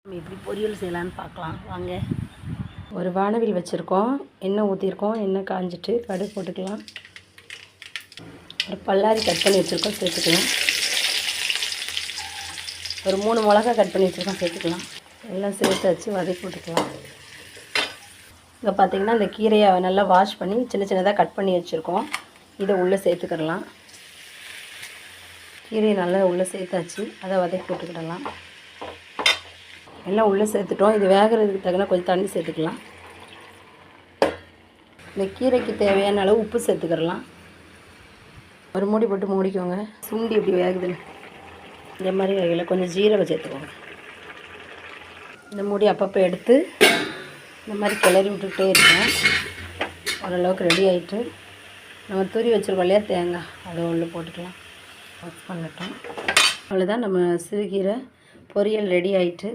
நம்ம எப்படி பொரியல் செய்யலான்னு பார்க்கலாம் வாங்க. ஒரு வானவில் வச்சுருக்கோம், எண்ணெய் ஊற்றிருக்கோம். எண்ணெய் காஞ்சிட்டு கடுகு போட்டுக்கலாம். ஒரு பல்லாரி கட் பண்ணி வச்சுருக்கோம், சேர்த்துக்கலாம். ஒரு 3 மிளகா கட் பண்ணி வச்சுருக்கோம், சேர்த்துக்கலாம். எல்லாம் சேர்த்து வச்சு வதக்கி போட்டுக்கலாம். இங்கே பார்த்திங்கன்னா இந்த கீரையை நல்லா வாஷ் பண்ணி சின்ன சின்னதாக கட் பண்ணி வச்சுருக்கோம். இதை உள்ளே சேர்த்துக்கிடலாம். கீரையை நல்லா உள்ளே சேர்த்தாச்சு, அதை வதக்கி போட்டுக்கிடலாம். எல்லாம் உள்ளே சேர்த்துட்டோம். இது வேகிறதுக்கு தகுந்த கொஞ்சம் தண்ணி சேர்த்துக்கலாம். இந்த கீரைக்கு தேவையான அளவு உப்பு சேர்த்துக்கிடலாம். ஒரு மூடி போட்டு மூடிக்கோங்க. சுண்டி இப்படி வேகுதுன்னு இந்த மாதிரி வேகல கொஞ்சம் ஜீரகம் சேர்த்துக்கோங்க. இந்த மூடி அப்பப்போ எடுத்து இந்த மாதிரி கிளறி விட்டுக்கிட்டே இருக்கேன். ஓரளவுக்கு ரெடி ஆகிட்டு நம்ம துரி வச்சுருக்கோம் இல்லையா தேங்காய், அதை உள்ளே போட்டுக்கலாம். மிக்ஸ் பண்ணட்டும். அவ்வளோதான், நம்ம சிறுகீரை பொரியல் ரெடி ஆகிட்டு.